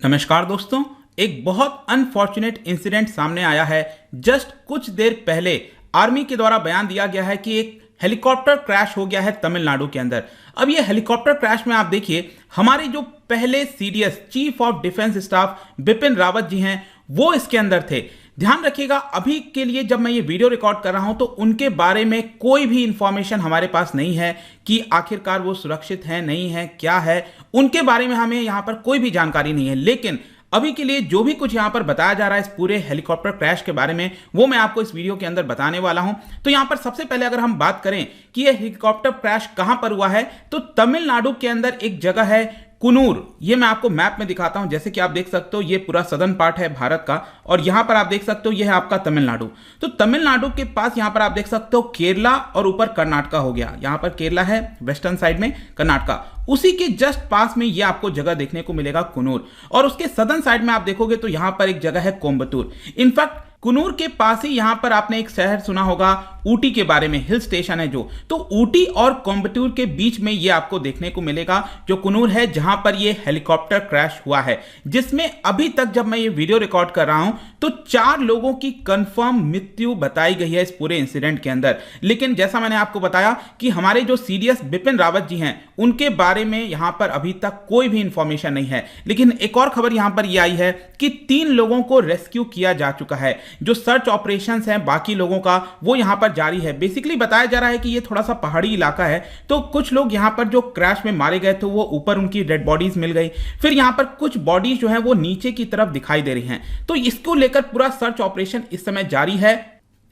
नमस्कार दोस्तों। एक बहुत अनफॉर्चुनेट इंसिडेंट सामने आया है। जस्ट कुछ देर पहले आर्मी के द्वारा बयान दिया गया है कि एक हेलीकॉप्टर क्रैश हो गया है तमिलनाडु के अंदर। अब ये हेलीकॉप्टर क्रैश में आप देखिए, हमारे जो पहले CDS chief of defence staff Bipin Rawat ji हैं वो इसके अंदर थे। ध्यान रखिएगा, अभी के लिए जब मैं ये वीडियो रिकॉर्ड कर रहा हूं तो उनके बारे में कोई भी इंफॉर्मेशन हमारे पास नहीं है कि आखिरकार वो सुरक्षित हैं नहीं है, क्या है, उनके बारे में हमें यहां पर कोई भी जानकारी नहीं है। लेकिन अभी के लिए जो भी कुछ यहां पर बताया जा रहा है इस पूरे हेलीकॉप्टर क्रैश के बारे में, वो मैं आपको इस वीडियो के अंदर बताने वाला हूं। तो यहां पर सबसे पहले अगर हम बात करें कि यह हेलीकॉप्टर क्रैश कहां पर हुआ है, तो तमिलनाडु के अंदर एक जगह है कुन्नूर। ये मैं आपको मैप में दिखाता हूं। जैसे कि आप देख सकते हो ये पूरा सदर्न पार्ट है भारत का, और यहां पर आप देख सकते हो ये है आपका तमिलनाडु। तो तमिलनाडु के पास यहां पर आप देख सकते हो केरला और ऊपर कर्नाटका हो गया। यहां पर केरला है वेस्टर्न साइड में, कर्नाटका उसी के जस्ट पास में ये आपको जगह देखने को मिलेगा कुन्नूर। और उसके सदर्न साइड में आप देखोगे तो यहां पर एक जगह है कोयंबटूर। इनफैक्ट कुन्नूर के पास ही यहां पर आपने एक शहर सुना होगा ऊटी के बारे में, हिल स्टेशन है जो, तो ऊटी और कोयंबटूर के बीच में ये आपको देखने को मिलेगा जो कुन्नूर है, जहां पर ये हेलीकॉप्टर क्रैश हुआ है, जिसमें अभी तक जब मैं ये वीडियो रिकॉर्ड कर रहा हूं तो 4 लोगों की कंफर्म मृत्यु बताई गई है इस पूरे इंसिडेंट के अंदर। लेकिन जैसा मैंने आपको बताया कि हमारे जो सीडीएस बिपिन रावत जी हैं उनके बारे में यहां पर अभी तक कोई भी इंफॉर्मेशन नहीं है। लेकिन एक और खबर यहां पर यह आई है कि 3 लोगों को रेस्क्यू किया जा चुका है। जो सर्च ऑपरेशंस हैं बाकी लोगों का वो यहां पर जारी है। बेसिकली बताया जा रहा है कि ये थोड़ा सा पहाड़ी इलाका है, तो कुछ लोग यहां पर जो क्रैश में मारे गए थे वो ऊपर उनकी डेड बॉडीज मिल गई, फिर यहां पर कुछ बॉडीज जो है वो नीचे की तरफ दिखाई दे रही हैं। तो इसको लेकर पूरा सर्च ऑपरेशन इस समय जारी है।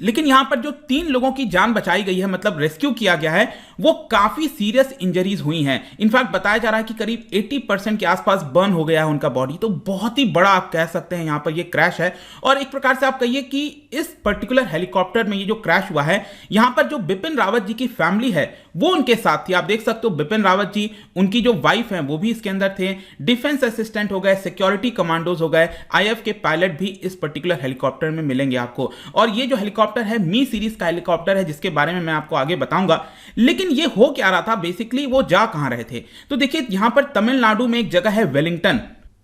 लेकिन यहां पर जो 3 लोगों की जान बचाई गई है, मतलब रेस्क्यू किया गया है, वो काफी सीरियस इंजरीज हुई हैं। इनफैक्ट बताया जा रहा है कि करीब 80% के आसपास बर्न हो गया है उनका बॉडी। तो बहुत ही बड़ा आप कह सकते हैं यहां पर ये क्रैश है। और एक प्रकार से आप कहिए कि इस पर्टिकुलर हेलीकॉप्टर में ये जो क्रैश हुआ है, यहां पर जो बिपिन रावत जी की फैमिली है वो उनके साथ थी। आप देख सकते हो बिपिन रावत जी, उनकी जो वाइफ है वो भी इसके अंदर थे, डिफेंस असिस्टेंट हो गए, सिक्योरिटी कमांडोज हो गए, आईएफ के पायलट भी इस पर्टिकुलर हेलीकॉप्टर में मिलेंगे आपको। और ये जो हेलीकॉप्टर है मी सीरीज का हेलीकॉप्टर है, जिसके बारे में मैं आपको आगे बताऊंगा। लेकिन ये हो क्या रहा था, बेसिकली वो जा कहां रहे थे, तो देखिए यहां पर तमिलनाडु में एक जगह है वेलिंगटन,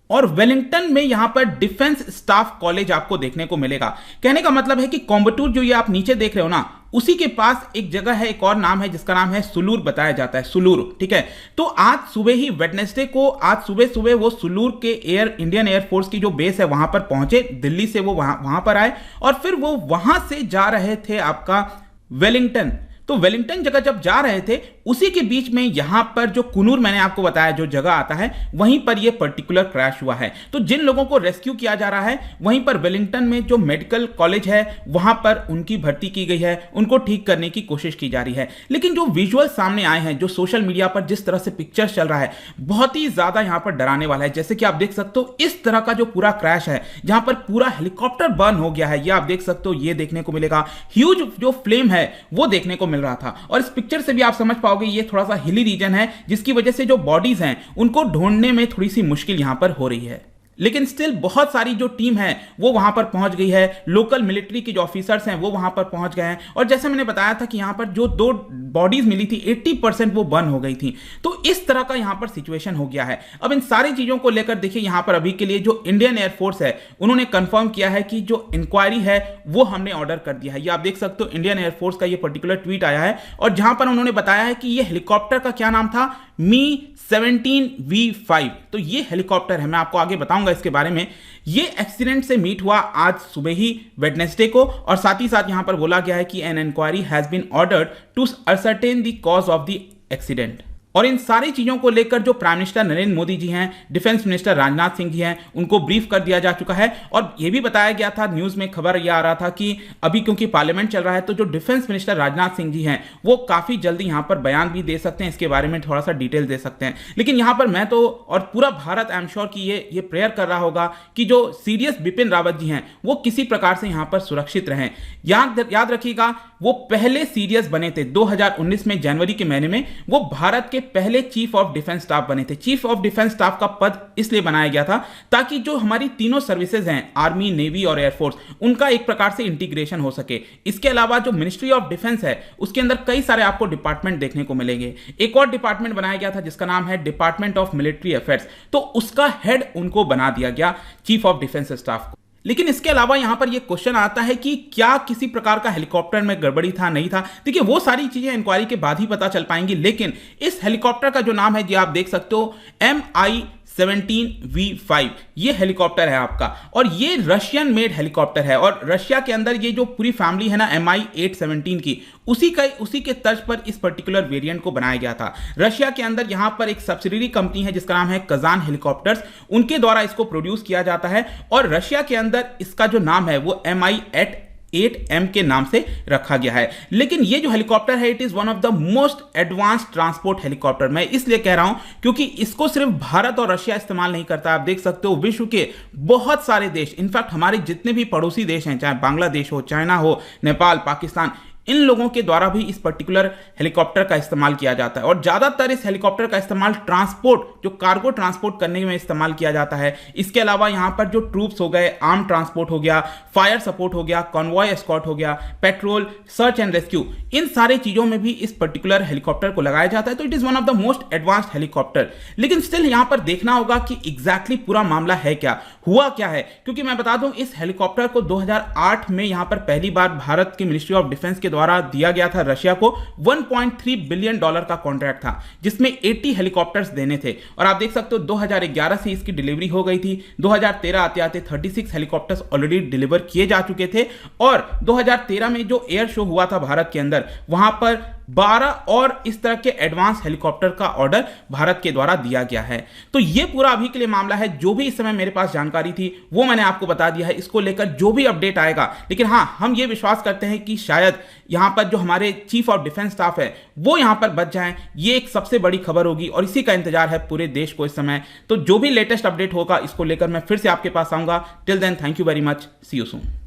और वेलिंगटन में यहां पर डिफेंस स्टाफ कॉलेज आपको देखने को मिलेगा। कहने का मतलब है कि कोयंबटूर जो ये आप नीचे देख रहे हो ना, उसी के पास एक जगह है, एक और नाम है जिसका नाम है सुलूर बताया जाता है, सुलूर। ठीक है, तो आज सुबह ही वेडनेसडे को, आज सुबह सुबह वो सुलूर के इंडियन एयरफोर्स की जो बेस है वहां पर पहुंचे। दिल्ली से वो वहां पर आए और फिर वो वहां से जा रहे थे आपका वेलिंगटन। तो वेलिंगटन जगह जब जा रहे थे उसी के बीच में यहां पर जो कुन्नूर मैंने आपको बताया जो जगह आता है, वहीं पर यह पर्टिकुलर क्रैश हुआ है। तो जिन लोगों को रेस्क्यू किया जा रहा है वहीं पर वेलिंगटन में जो मेडिकल कॉलेज है वहां पर उनकी भर्ती की गई है, उनको ठीक करने की कोशिश की जा रही है। लेकिन जो विजुअल सामने आए हैं, जो सोशल मीडिया पर जिस तरह से पिक्चर्स चल रहा है, बहुत ही ज्यादा यहां पर डराने वाला है। जैसे कि आप देख सकते हो इस तरह का जो पूरा क्रैश है, जहां पर पूरा हेलीकॉप्टर बर्न हो गया है, ये आप देख सकते हो, ये देखने को मिलेगा। ह्यूज जो फ्लेम है वो देखने को मिल रहा था। और इस पिक्चर से भी आप समझ पाओगे ये थोड़ा सा हिली रीजन है, जिसकी वजह से जो बॉडीज हैं उनको ढूंढने में थोड़ी सी मुश्किल यहां पर हो रही है। लेकिन स्टिल बहुत सारी जो टीम है वो वहां पर पहुंच गई है, लोकल मिलिट्री के जो ऑफिसर्स हैं वो वहां पर पहुंच गए हैं। और जैसे मैंने बताया था कि यहां पर जो 2 बॉडीज मिली थी 80% वो बर्न हो गई थी। तो इस तरह का यहां पर सिचुएशन हो गया है। अब इन सारी चीजों को लेकर देखिए यहां पर अभी के लिए जो इंडियन एयरफोर्स है उन्होंने कंफर्म किया है कि जो इंक्वायरी है वो हमने ऑर्डर कर दिया है। ये आप देख सकते हो इंडियन एयरफोर्स का ये पर्टिकुलर ट्वीट आया है, और जहां पर उन्होंने बताया है कि ये हेलीकॉप्टर का क्या नाम था, मी 17V5। तो ये हेलीकॉप्टर है, मैं आपको आगे बताऊंगा इसके बारे में। ये एक्सीडेंट से मीट हुआ आज सुबह ही वेडनेसडे को, और साथ ही साथ यहां पर बोला गया है कि an inquiry has been ordered to ascertain the cause of the accident. और इन सारी चीजों को लेकर जो प्राइम मिनिस्टर नरेंद्र मोदी जी हैं, डिफेंस मिनिस्टर राजनाथ सिंह जी हैं, उनको ब्रीफ कर दिया जा चुका है। और यह भी बताया गया था, न्यूज में खबर यह आ रहा था कि अभी क्योंकि पार्लियामेंट चल रहा है तो जो डिफेंस मिनिस्टर राजनाथ सिंह जी हैं वो काफी जल्दी यहां पर बयान भी दे सकते हैं, इसके बारे में थोड़ा सा डिटेल दे सकते हैं। लेकिन यहां पर मैं तो और पूरा भारत आई एम श्योर कि ये प्रेयर कर रहा होगा कि जो सीडीएस बिपिन रावत जी हैं वो किसी प्रकार से यहां पर सुरक्षित रहें। याद रखिएगा वो पहले सीडीएस बने थे 2019 में, जनवरी के महीने में। वो भारत के पहले चीफ ऑफ डिफेंस स्टाफ बने थे। चीफ ऑफ डिफेंस स्टाफ का पद इसलिए बनाया गया था ताकि जो हमारी तीनों सर्विसेज हैं, आर्मी, नेवी और एयरफोर्स, उनका एक प्रकार से इंटीग्रेशन हो सके। इसके अलावा जो मिनिस्ट्री ऑफ डिफेंस है उसके अंदर कई सारे आपको डिपार्टमेंट देखने को मिलेंगे। एक और डिपार्टमेंट बनाया गया था जिसका नाम है डिपार्टमेंट ऑफ मिलिट्री अफेयर्स, तो उसका हेड उनको बना दिया गया चीफ ऑफ डिफेंस स्टाफ को। लेकिन इसके अलावा यहां पर यह क्वेश्चन आता है कि क्या किसी प्रकार का हेलीकॉप्टर में गड़बड़ी था, नहीं था। देखिए वो सारी चीजें इंक्वायरी के बाद ही पता चल पाएंगी, लेकिन इस हेलीकॉप्टर का जो नाम है जी आप देख सकते हो Mi-17V5, ये हेलीकॉप्टर है आपका, और ये रशियन मेड हेलीकॉप्टर है। और रशिया के अंदर ये जो पूरी फैमिली है ना Mi-817 की, उसी के तर्ज पर इस पर्टिकुलर वेरिएंट को बनाया गया था। रशिया के अंदर यहां पर एक सब्सिडियरी कंपनी है जिसका नाम है कजान हेलीकॉप्टर्स, उनके द्वारा इसको प्रोड्यूस किया जाता है। और रशिया के अंदर इसका जो नाम है वो Mi-8M के नाम से रखा गया है। लेकिन ये जो हेलीकॉप्टर है, it is one of the most advanced transport helicopter. मैं इसलिए कह रहा हूं क्योंकि इसको सिर्फ भारत और रशिया इस्तेमाल नहीं करता। आप देख सकते हो विश्व के बहुत सारे देश, इनफैक्ट हमारे जितने भी पड़ोसी देश हैं, चाहे बांग्लादेश हो, चाइना हो, नेपाल, पाकिस्तान, इन लोगों के द्वारा भी इस पर्टिकुलर हेलीकॉप्टर का इस्तेमाल किया जाता है। और ज्यादातर इस हेलीकॉप्टर का इस्तेमाल ट्रांसपोर्ट, जो कार्गो ट्रांसपोर्ट करने में इस्तेमाल किया जाता है। इसके अलावा यहां पर जो ट्रूप्स हो गए, आर्म ट्रांसपोर्ट हो गया, फायर सपोर्ट हो गया, कॉन्वॉय एस्कॉर्ट हो गया, पेट्रोल, सर्च एंड रेस्क्यू, इन सारे चीजों में भी इस पर्टिकुलर हेलीकॉप्टर को लगाया जाता है। तो it is one of the most advanced helicopter. लेकिन स्टिल यहां पर देखना होगा कि एग्जैक्टली पूरा मामला है क्या, हुआ क्या है। क्योंकि मैं बता दूं, इस हेलीकॉप्टर को 2008 में यहां पर पहली बार भारत की मिनिस्ट्री ऑफ डिफेंस के द्वारा दिया गया था रशिया को। $1.3 बिलियन का कॉन्ट्रैक्ट था जिसमें 80 हेलीकॉप्टर्स देने थे। और आप देख सकते हो 2011 से इसकी डिलीवरी हो गई थी। 2013 आते आते 36 हेलीकॉप्टर्स ऑलरेडी डिलीवर किए जा चुके थे। और 2013 में जो एयर शो हुआ था भारत के अंदर, वहां पर 12 और इस तरह के एडवांस हेलीकॉप्टर का ऑर्डर भारत के द्वारा दिया गया है। तो यह पूरा अभी के लिए मामला है। जो भी इस समय मेरे पास जानकारी थी वो मैंने आपको बता दिया है। इसको लेकर जो भी अपडेट आएगा, लेकिन हां, हम ये विश्वास करते हैं कि शायद यहां पर जो हमारे चीफ ऑफ डिफेंस स्टाफ है वो यहां पर बच जाएं। ये एक सबसे बड़ी खबर होगी और इसी का इंतजार है पूरे देश को इस समय। तो जो भी लेटेस्ट अपडेट होगा इसको लेकर मैं फिर से आपके पास आऊंगा। Till then, thank you very much, see you soon.